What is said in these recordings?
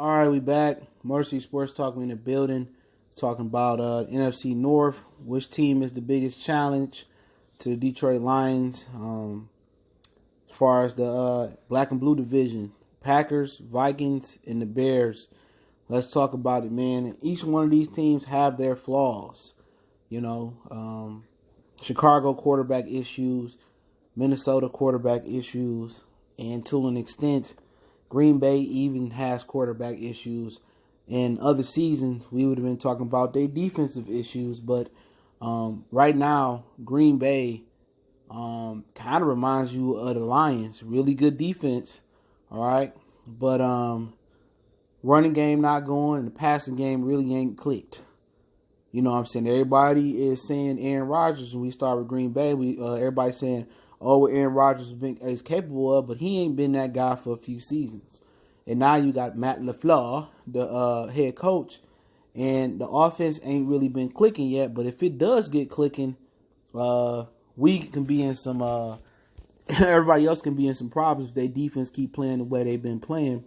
All right, we back. Mercy Sports Talk, we in the building. Talking about NFC North. Which team is the biggest challenge to the Detroit Lions as far as the black and blue division? Packers, Vikings, and the Bears. Let's talk about it, man. Each one of these teams have their flaws. You know, Chicago quarterback issues, Minnesota quarterback issues, and to an extent, Green Bay even has quarterback issues. In other seasons, we would have been talking about their defensive issues, but right now, Green Bay kind of reminds you of the Lions. Really good defense, all right, but running game not going, and the passing game really ain't clicked. You know what I'm saying? Everybody is saying Aaron Rodgers. When we start with Green Bay, everybody's saying, oh, what Aaron Rodgers is capable of, but he ain't been that guy for a few seasons. And now you got Matt LaFleur, the head coach, and the offense ain't really been clicking yet. But if it does get clicking, we can be in some. Everybody else can be in some problems if their defense keep playing the way they've been playing.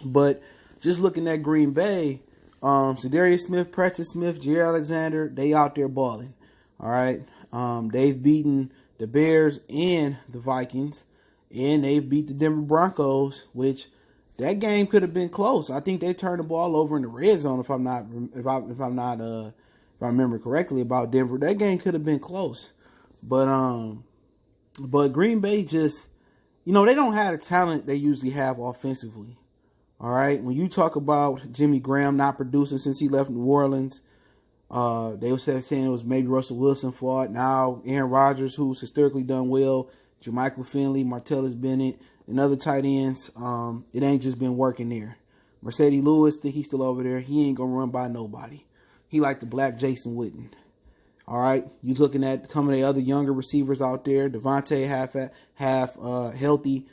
But just looking at Green Bay, Zadarius Smith, Preston Smith, Jair Alexander, they out there balling. All right, they've beaten the Bears and the Vikings, and they've beat the Denver Broncos, which that game could have been close. I think they turned the ball over in the red zone. If I remember correctly about Denver, that game could have been close. But Green Bay just, they don't have the talent they usually have offensively. All right, when you talk about Jimmy Graham not producing since he left New Orleans, they were saying it was maybe Russell Wilson's fault. Now Aaron Rodgers, who's historically done well, Jermichael Finley, Martellus Bennett, and other tight ends, it ain't just been working there. Mercedes Lewis, think he's still over there. He ain't going to run by nobody. He like the black Jason Witten. All right, you looking at some of the other younger receivers out there. Devontae half healthy.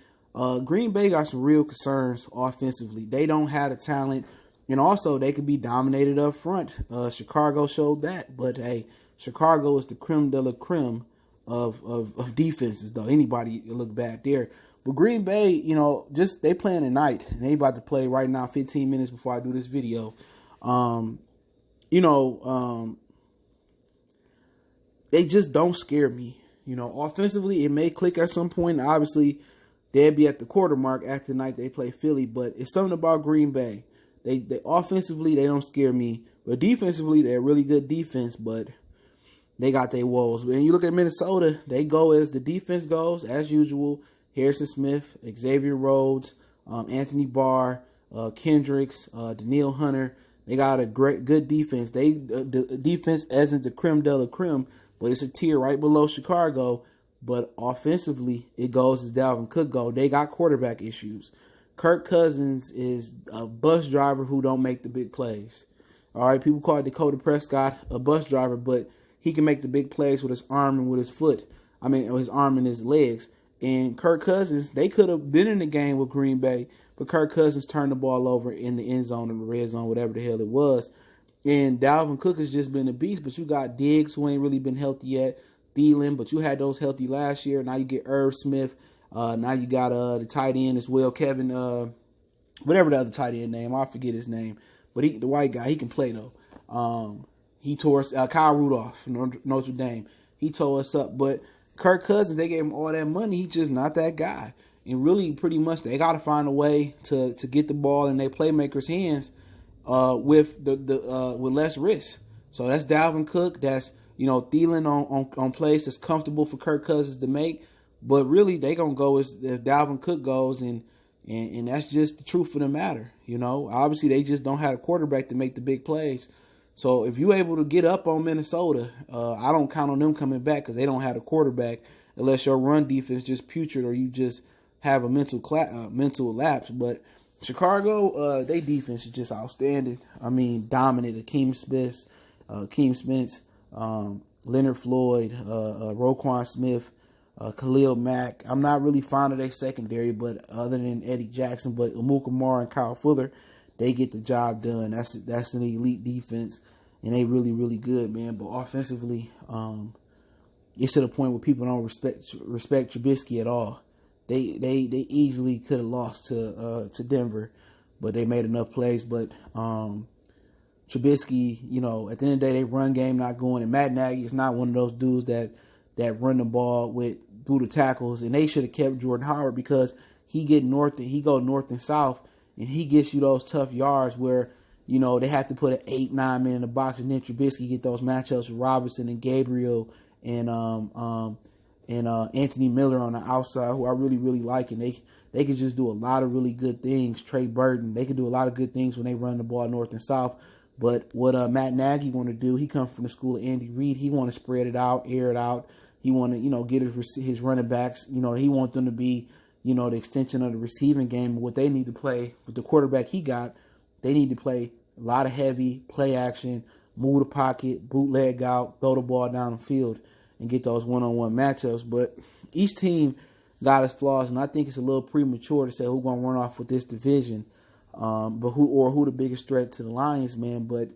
Green Bay got some real concerns offensively. They don't have the talent, and also they could be dominated up front. Chicago showed that, but hey, Chicago is the creme de la creme of defenses, though. Anybody look back there. But Green Bay, just they playing tonight, and they about to play right now, 15 minutes before I do this video. They just don't scare me. Offensively, it may click at some point. Obviously, they'll be at the quarter mark after tonight they play Philly, but it's something about Green Bay. They offensively, they don't scare me, but defensively, they're really good defense, but they got their woes. When you look at Minnesota, they go as the defense goes, as usual. Harrison Smith, Xavier Rhodes, Anthony Barr, Kendricks, Daniil Hunter. They got a good defense. The defense isn't the creme de la creme, but it's a tier right below Chicago. But offensively, it goes as Dalvin Cook go. They got quarterback issues. Kirk Cousins is a bus driver who don't make the big plays. All right, people call Dakota Prescott a bus driver, but he can make the big plays with his arm and with his foot. His arm and his legs. And Kirk Cousins, they could have been in the game with Green Bay, but Kirk Cousins turned the ball over in the end zone or the red zone, whatever the hell it was. And Dalvin Cook has just been a beast, but you got Diggs, who ain't really been healthy yet, Thielen, but you had those healthy last year. Now you get Irv Smith. Now you got the tight end as well, Kevin, whatever the other tight end name, I forget his name, but the white guy, he can play though. He tore us, Kyle Rudolph, Notre Dame. He tore us up, but Kirk Cousins, they gave him all that money. He's just not that guy. And really, pretty much, they got to find a way to get the ball in their playmakers' hands with with less risk. So that's Dalvin Cook. That's Thielen on plays that's comfortable for Kirk Cousins to make. But really, they gonna go as if Dalvin Cook goes, and that's just the truth of the matter. Obviously, they just don't have a quarterback to make the big plays. So if you're able to get up on Minnesota, I don't count on them coming back because they don't have a quarterback unless your run defense just putrid or you just have a mental lapse. But Chicago, their defense is just outstanding. Dominant. Akeem Spence, Leonard Floyd, Roquan Smith, Khalil Mack. I'm not really fond of their secondary, but other than Eddie Jackson, but Amukamara and Kyle Fuller, they get the job done. That's an elite defense, and they really, really good, man. But offensively, it's to the point where people don't respect Trubisky at all. They easily could have lost to Denver, but they made enough plays. But Trubisky, at the end of the day, they run game not going, and Matt Nagy is not one of those dudes that run the ball with through the tackles, and they should have kept Jordan Howard because he go north and south, and he gets you those tough yards where they have to put an 8-9 man in the box, and then Trubisky get those matchups with Robinson and Gabriel and Anthony Miller on the outside, who I really, really like, and they could just do a lot of really good things. Trey Burton, they could do a lot of good things when they run the ball north and south. But what Matt Nagy want to do, he comes from the school of Andy Reid. He want to spread it out, air it out. He want to, get his running backs, he want them to be, the extension of the receiving game. What they need to play with the quarterback he got, they need to play a lot of heavy play action, move the pocket, bootleg out, throw the ball down the field, and get those one-on-one matchups. But each team got its flaws, and I think it's a little premature to say who's going to run off with this division. But who the biggest threat to the Lions, man. But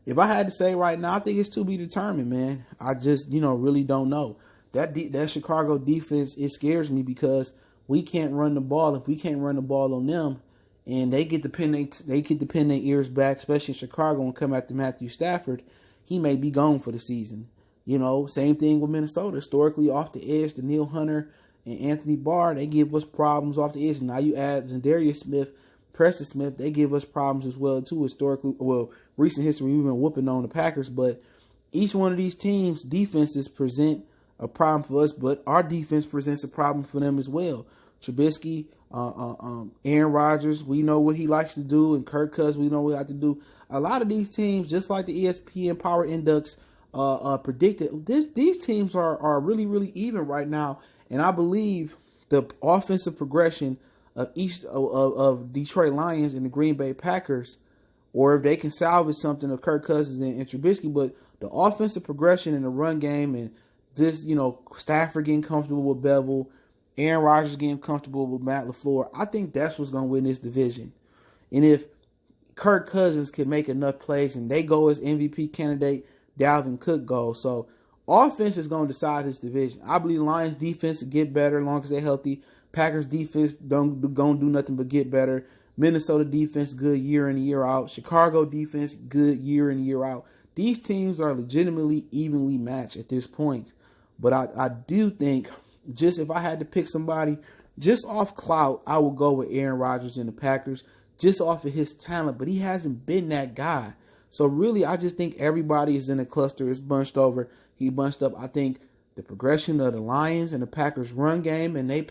if I had to say right now, I think it's to be determined, man. I just, really don't know. That Chicago defense, it scares me because we can't run the ball. If we can't run the ball on them, and they get to pin their ears back, especially in Chicago, and come after Matthew Stafford, he may be gone for the season. Same thing with Minnesota. Historically, off the edge, Daniil Hunter and Anthony Barr, they give us problems off the edge. Now you add Za'Darius Smith, Preston Smith, they give us problems as well, too, historically. Well, recent history, we've been whooping on the Packers, but each one of these teams' defenses present a problem for us, but our defense presents a problem for them as well. Trubisky, Aaron Rodgers, we know what he likes to do, and Kirk Cousins, we know what he likes to do. A lot of these teams, just like the ESPN Power Index predicted, these teams are really, really even right now, and I believe the offensive progression of each of Detroit Lions and the Green Bay Packers, or if they can salvage something of Kirk Cousins and Trubisky, but the offensive progression in the run game and this, Stafford getting comfortable with Bevel, Aaron Rodgers getting comfortable with Matt LaFleur, I think that's what's going to win this division. And if Kirk Cousins can make enough plays and they go as MVP candidate, Dalvin Cook goes. So offense is going to decide this division. I believe Lions defense will get better as long as they're healthy. Packers defense don't do nothing but get better. Minnesota defense good year in and year out. Chicago defense good year in and year out. These teams are legitimately evenly matched at this point. But I do think, just if I had to pick somebody, just off clout, I would go with Aaron Rodgers and the Packers, just off of his talent. But he hasn't been that guy. So really, I just think everybody is in a cluster. It's bunched over. He bunched up. I think the progression of the Lions and the Packers run game and they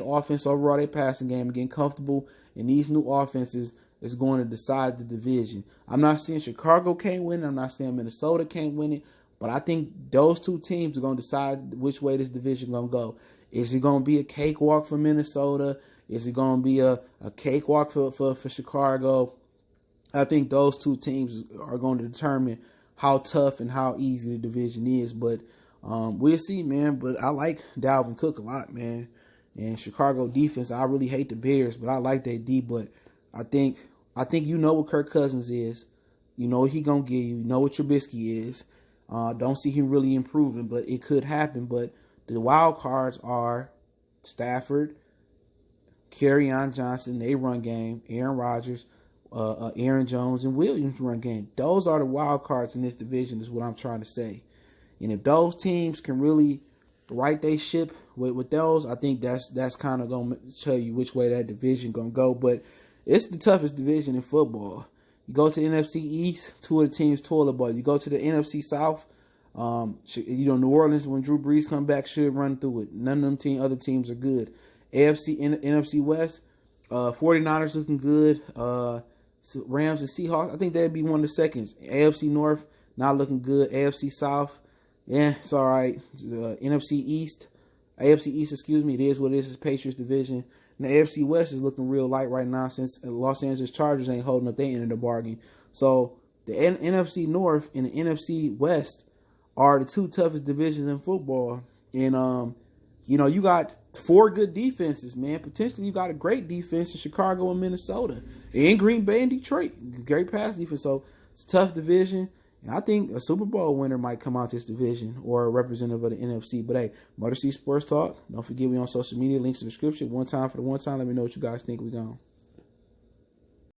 offense overall, they passing game, getting comfortable in these new offenses is going to decide the division. I'm not saying Chicago can't win it. I'm not saying Minnesota can't win it. But I think those two teams are going to decide which way this division is going to go. Is it going to be a cakewalk for Minnesota? Is it going to be a cakewalk for Chicago? I think those two teams are going to determine how tough and how easy the division is. But we'll see, man. But I like Dalvin Cook a lot, man. And Chicago defense, I really hate the Bears, but I like that D. But I think what Kirk Cousins is. You know what he going to give you. You know what Trubisky is. Don't see him really improving, but it could happen. But the wild cards are Stafford, Kerryon Johnson, they run game, Aaron Rodgers, Aaron Jones, and Williams run game. Those are the wild cards in this division is what I'm trying to say. And if those teams can really right their ship with those, I think that's kind of going to tell you which way that division going to go. But it's the toughest division in football. You go to the NFC East, two of the teams toilet bowl. You go to the NFC South, New Orleans, when Drew Brees come back, should run through it. None of them other teams are good. NFC West, 49ers looking good. Rams and Seahawks, I think that'd be one of the seconds. AFC North, not looking good. AFC South, yeah, it's all right. AFC East, it is what it is. It's Patriots division. And the AFC West is looking real light right now since Los Angeles Chargers ain't holding up their end of the bargain. So the NFC North and the NFC West are the two toughest divisions in football. And, you got four good defenses, man. Potentially you got a great defense in Chicago and Minnesota. And Green Bay and Detroit. Great pass defense. So it's a tough division. And I think a Super Bowl winner might come out this division or a representative of the NFC. But hey, Motor C Sports Talk. Don't forget we on social media. Links in the description. One time for the one time. Let me know what you guys think. We gone.